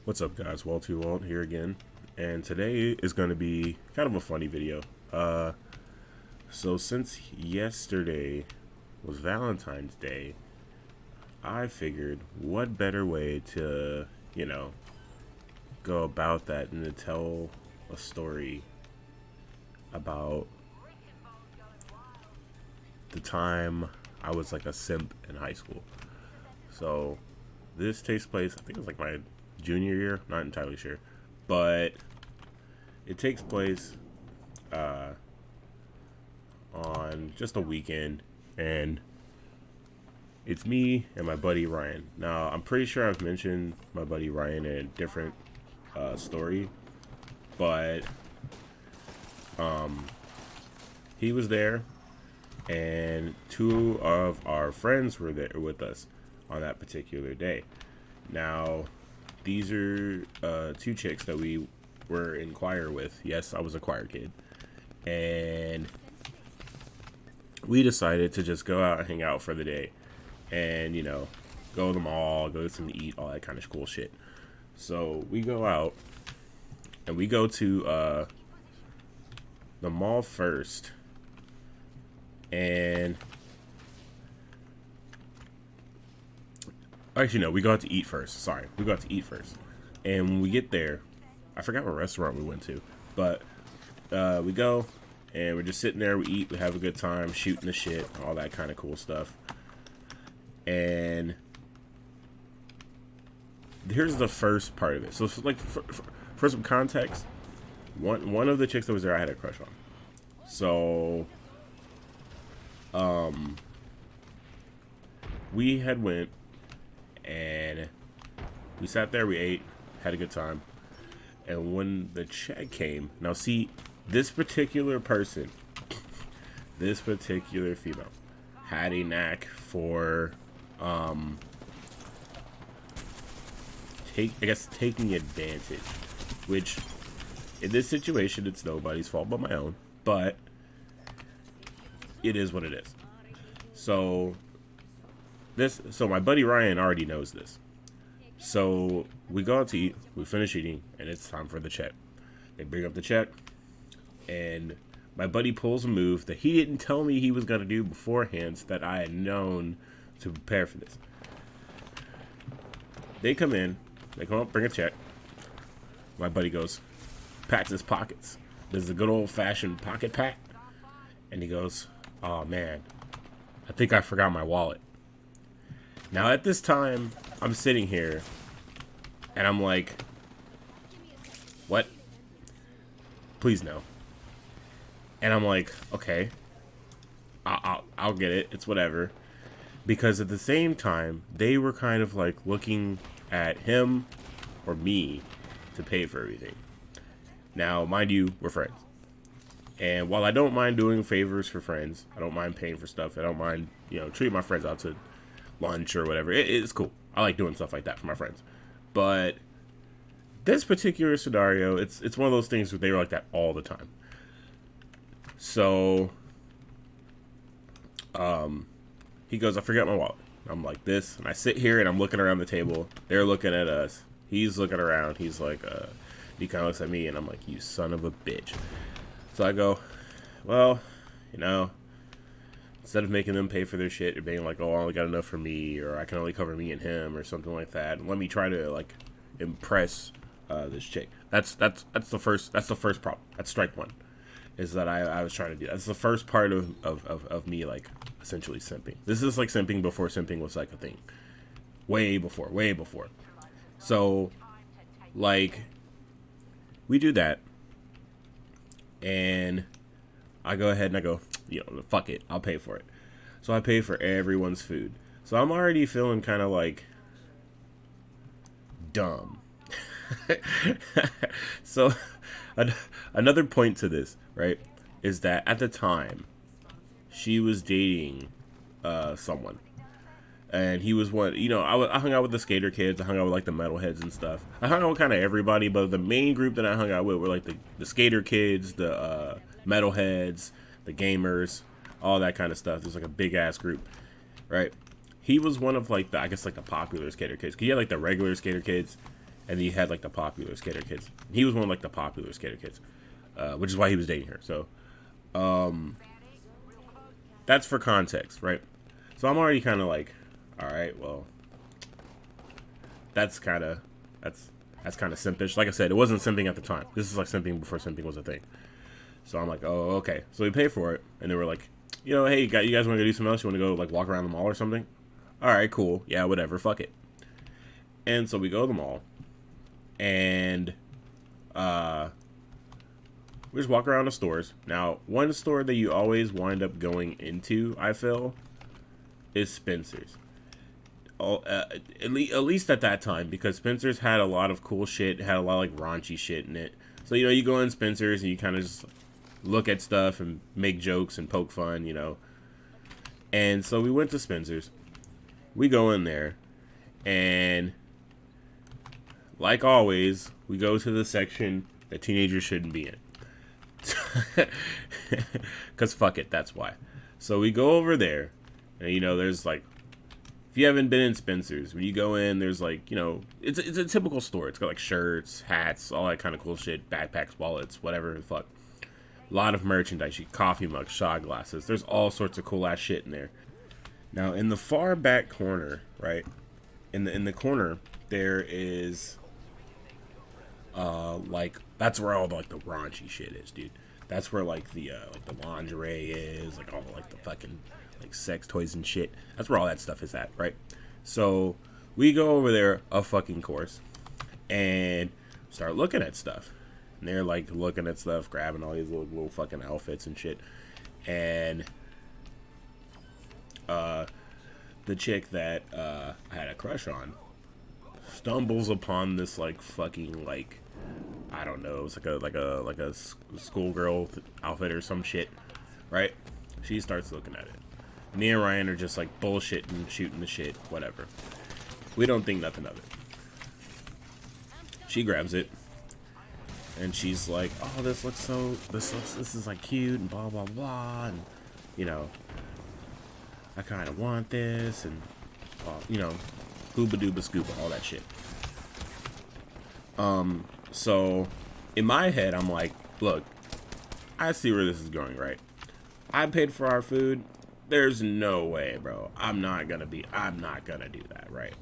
What's up, guys? Walt here again, and today is going to be kind of a funny video. So since yesterday was Valentine's Day, I figured what better way to, go about that than to tell a story about the time I was like a simp in high school. So this takes place, I think it was like my junior year, not entirely sure, but it takes place uh, on just a weekend, and it's me and my buddy Ryan. Now, I'm pretty sure I've mentioned my buddy Ryan in a different story, but he was there, and two of our friends were there with us on that particular day. Now, these are two chicks that we were in choir with. Yes, I was a choir kid. And we decided to just go out and hang out for the day. And, go to the mall, go to some eat, all that kind of cool shit. So we go out and we go to the mall first. And actually, no, we go out to eat first. Sorry, we go out to eat first. And when we get there, I forgot what restaurant we went to, but we go and we're just sitting there. We eat, we have a good time, shooting the shit, all that kind of cool stuff. And here's the first part of it. So, like, for some context, one of the chicks that was there, I had a crush on. So, we had went and we sat there, we ate, had a good time. And when the check came, now see, this particular person, this particular female, had a knack for, taking advantage. Which, in this situation, it's nobody's fault but my own. But it is what it is. So my buddy Ryan already knows this. So we go out to eat, we finish eating, and it's time for the check. They bring up the check, and my buddy pulls a move that he didn't tell me he was going to do beforehand, so that I had known to prepare for this. They come in, they come up, bring a check. My buddy goes, pats his pockets. Does a good old-fashioned pocket pat. And he goes, oh man, I think I forgot my wallet. Now at this time, I'm sitting here, and I'm like, what? Please no. And I'm like, okay, I'll get it. It's whatever. Because at the same time, they were kind of like looking at him or me to pay for everything. Now, mind you, we're friends. And while I don't mind doing favors for friends, I don't mind paying for stuff. I don't mind, treating my friends out to lunch or whatever. It's cool. I like doing stuff like that for my friends. But this particular scenario, it's one of those things where they were like that all the time. So, he goes, I forgot my wallet. I'm like this, and I sit here and I'm looking around the table. They're looking at us. He's looking around. He's like, he kind of looks at me, and I'm like, you son of a bitch. So I go, well, instead of making them pay for their shit or being like, oh, I only got enough for me, or I can only cover me and him, or something like that, let me try to like impress this chick. That's the first problem. That's strike one, is that I was trying to do. That's the first part of me like essentially simping. This is like simping before simping was like a thing. Way before. So like we do that, and I go ahead and I go, fuck it, I'll pay for it. So I pay for everyone's food. So I'm already feeling kind of like dumb. So another point to this, right, is that at the time she was dating someone. And he was one, I hung out with the skater kids. I hung out with like the metalheads and stuff. I hung out with kind of everybody, but the main group that I hung out with were like the skater kids, the metalheads, the gamers, all that kind of stuff. There's like a big ass group, right? He was one of like the, I guess like the popular skater kids. 'Cause you had like the regular skater kids, and then you had like the popular skater kids. He was one of like the popular skater kids, which is why he was dating her. So that's for context, right? So I'm already kind of like, all right, well, that's kind of simpish. Like I said, it wasn't simping at the time. This is like simping before simping was a thing. So I'm like, oh, okay. So we pay for it, and they were like, you know, hey, you guys want to go do something else? You want to go like walk around the mall or something? All right, cool. Yeah, whatever. Fuck it. And so we go to the mall, and we just walk around the stores. Now, one store that you always wind up going into, I feel, is Spencer's. At least at that time, because Spencer's had a lot of cool shit, had a lot of like raunchy shit in it. So, you know, you go in Spencer's and you kind of just look at stuff and make jokes and poke fun, you know. And so we went to Spencer's. We go in there, and like always, we go to the section that teenagers shouldn't be in. Because fuck it, that's why. So we go over there, and you know, there's like, if you haven't been in Spencer's, when you go in, there's like, you know, it's a typical store. It's got like shirts, hats, all that kind of cool shit, backpacks, wallets, whatever the fuck. A lot of merchandise, coffee mugs, shot glasses. There's all sorts of cool ass shit in there. Now, in the far back corner, right, in the corner, there is like, that's where all the, like the raunchy shit is, dude. That's where like the lingerie is, like all like the fucking like sex toys and shit. That's where all that stuff is at, right? So we go over there, a fucking course, and start looking at stuff. And they're like looking at stuff, grabbing all these little fucking outfits and shit. And the chick that I had a crush on stumbles upon this like fucking like, I don't know, it's like a schoolgirl outfit or some shit, right? She starts looking at it. Me and Ryan are just like bullshitting, shooting the shit, whatever. We don't think nothing of it. She grabs it, and she's like, "Oh, this is like cute and blah blah blah, and you know, I kind of want this, and you know, hooba dooba scuba, all that shit." So in my head, I'm like, look, I see where this is going, right? I paid for our food. There's no way, bro. I'm not gonna do that, right?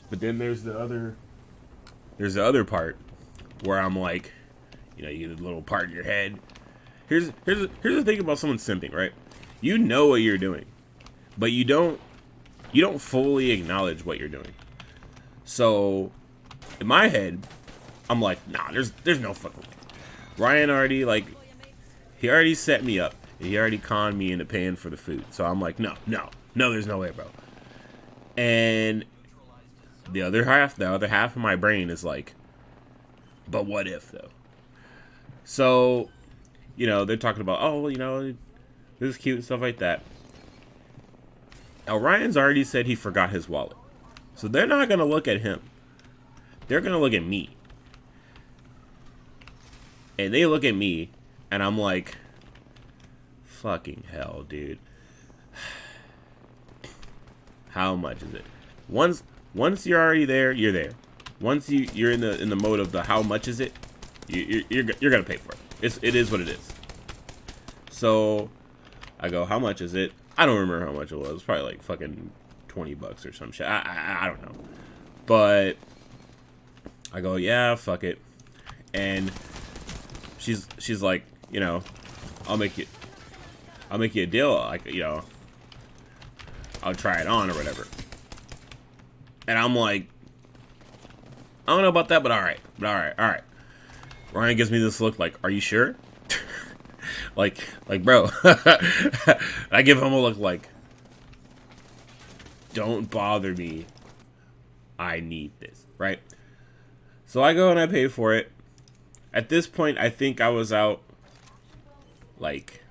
But then there's the other part where I'm like, you know, you get a little part in your head. Here's the thing about someone simping, right? You know what you're doing, but you don't fully acknowledge what you're doing. So in my head, I'm like, nah, there's no fucking way. Ryan already, like, he already set me up. He already conned me into paying for the food. So I'm like, no, there's no way, bro. And the other half of my brain is like, but what if, though? So, you know, they're talking about, oh, you know, this is cute and stuff like that. Now, Ryan's already said he forgot his wallet. So they're not going to look at him. They're going to look at me. And they look at me, and I'm like, fucking hell, dude. How much is it? Once you're already there, you're there. Once you're in the mode of the how much is it, you're gonna pay for it. It is what it is. So I go, how much is it? I don't remember how much it was. It was probably like fucking $20 or some shit. I don't know. But I go, yeah, fuck it. And she's like, you know, I'll make you a deal, like, you know, I'll try it on or whatever. And I'm like, I don't know about that, but all right. Ryan gives me this look like, are you sure? like, bro. I give him a look like, don't bother me. I need this, right? So I go and I pay for it. At this point, I think I was out, like,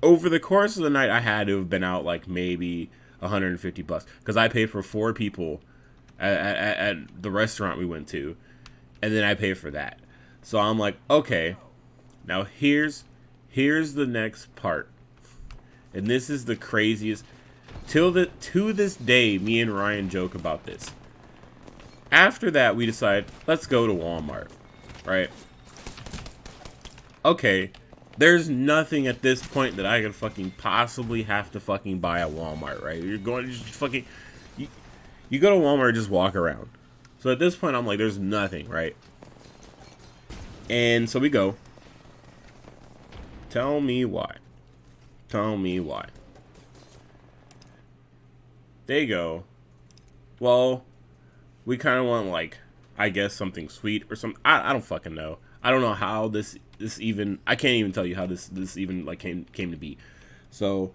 over the course of the night, I had to have been out, like, maybe $150. Because I paid for 4 people at the restaurant we went to. And then I paid for that. So I'm like, okay, now here's the next part. And this is the craziest. To this day, me and Ryan joke about this. After that, we decide, let's go to Walmart, right? Okay, there's nothing at this point that I could fucking possibly have to fucking buy at Walmart, right? You're going to just fucking... You go to Walmart and just walk around. So at this point, I'm like, there's nothing, right? And so we go. Tell me why. Tell me why. They go, well, we kind of want, like, I guess something sweet or something. I don't fucking know. I don't know how this even, I can't even tell you how this even, like, came to be. So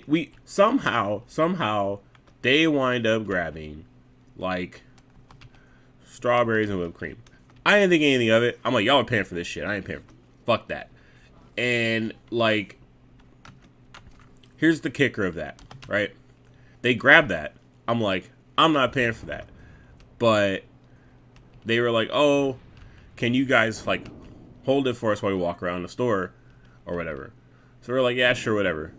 we somehow they wind up grabbing, like, strawberries and whipped cream. I didn't think anything of it. I'm like, y'all are paying for this shit. I ain't paying. Fuck that. And, like, here's the kicker of that, right? They grabbed that. I'm like, I'm not paying for that. But they were like, oh, can you guys, like, hold it for us while we walk around the store or whatever? So we're like, yeah, sure, whatever.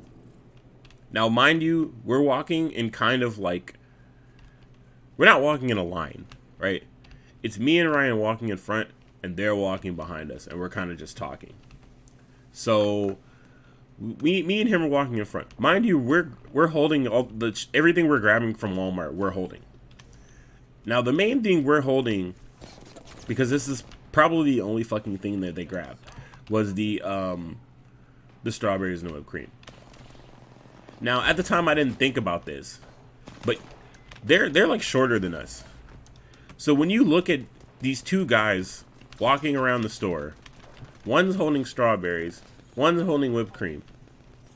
Now, mind you, we're walking in kind of like, we're not walking in a line, right? It's me and Ryan walking in front, and they're walking behind us, and we're kind of just talking. So me and him are walking in front. Mind you, we're holding everything we're grabbing from Walmart. We're holding. Now the main thing we're holding, because this is probably the only fucking thing that they grabbed, was the strawberries and the whipped cream. Now at the time I didn't think about this, but they're like shorter than us. So when you look at these two guys walking around the store, one's holding strawberries, one's holding whipped cream,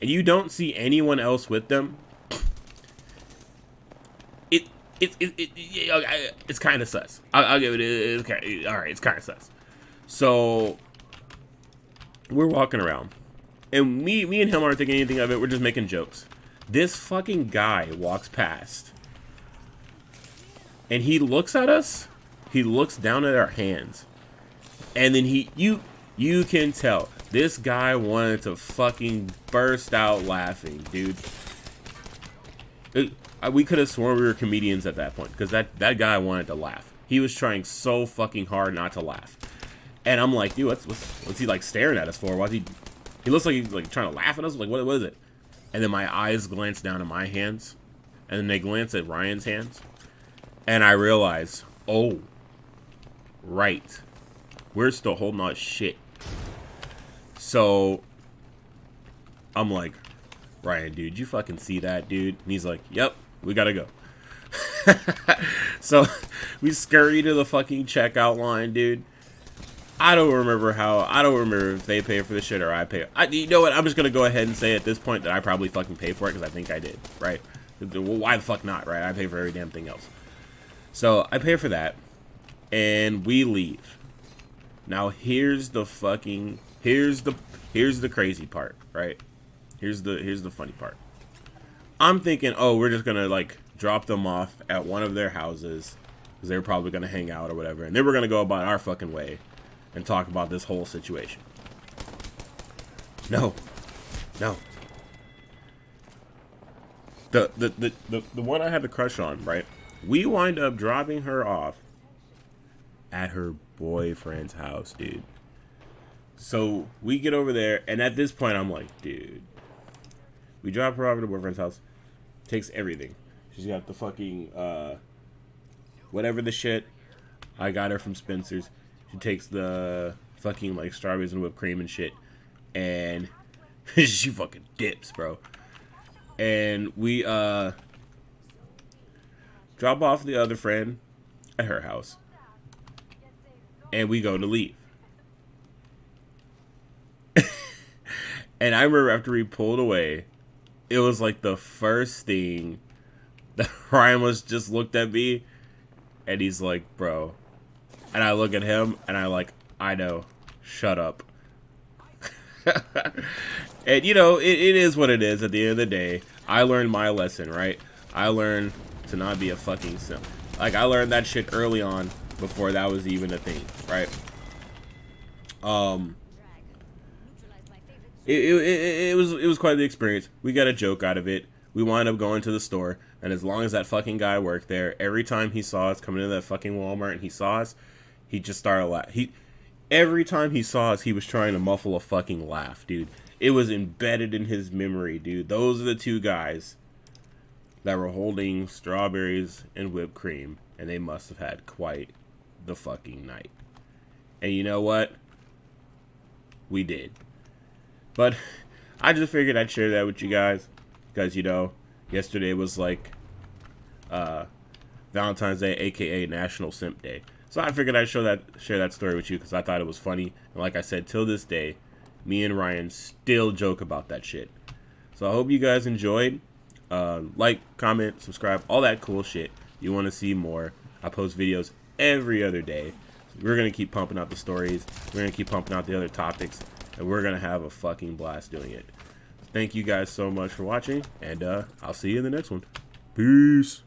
and you don't see anyone else with them, it's kind of sus. I'll give it. Okay, all right, it's kind of sus. So we're walking around, and me and him aren't thinking anything of it. We're just making jokes. This fucking guy walks past, and he looks at us. He looks down at our hands, and then you can tell this guy wanted to fucking burst out laughing, dude. We could have sworn we were comedians at that point, because that guy wanted to laugh. He was trying so fucking hard not to laugh, and I'm like, dude, what's he like staring at us for? Why's he looks like he's like trying to laugh at us. Like, what is it? And then my eyes glance down at my hands, and then they glance at Ryan's hands, and I realize, oh, right, we're still holding on shit. So I'm like, Ryan, dude, you fucking see that, dude? And he's like, yep, we gotta go. So we scurry to the fucking checkout line, dude. I don't remember if they pay for this shit or I pay. You know what? I'm just gonna go ahead and say at this point that I probably fucking pay for it, because I think I did, right? Well, why the fuck not, right? I pay for every damn thing else. So I pay for that, and we leave. Now here's the crazy part, right? Here's the funny part. I'm thinking, oh, we're just gonna like drop them off at one of their houses, because they're probably gonna hang out or whatever, and then we're gonna go about our fucking way and talk about this whole situation. No. The one I had the crush on, right? We wind up dropping her off at her boyfriend's house, dude. So we get over there, and at this point, I'm like, dude. We drop her off at her boyfriend's house. Takes everything. She's got the fucking, whatever the shit. I got her from Spencer's. She takes the fucking, like, strawberries and whipped cream and shit. And she fucking dips, bro. And we, drop off the other friend at her house. And we go to leave. And I remember after we pulled away, it was like the first thing that Ryan was just looked at me, and he's like, bro. And I look at him, and I know, shut up. And, you know, it is what it is at the end of the day. I learned my lesson, right? I learned to not be a fucking simp. Like, I learned that shit early on before that was even a thing, right? It was quite the experience. We got a joke out of it. We wound up going to the store, And as long as that fucking guy worked there, every time he saw us coming into that fucking Walmart and he saw us, he just started laughing. Every time he saw us, he was trying to muffle a fucking laugh, dude. It was embedded in his memory, dude. Those are the two guys that were holding strawberries and whipped cream, and they must have had quite the fucking night. And you know what? We did. But I just figured I'd share that with you guys, because, you know, yesterday was like Valentine's Day, aka National Simp Day. So I figured I'd share that story with you because I thought it was funny. And like I said, till this day, me and Ryan still joke about that shit. So I hope you guys enjoyed. Like, comment, subscribe, all that cool shit. You want to see more? I post videos every other day. We're going to keep pumping out the stories. We're going to keep pumping out the other topics. And we're going to have a fucking blast doing it. Thank you guys so much for watching. And I'll see you in the next one. Peace.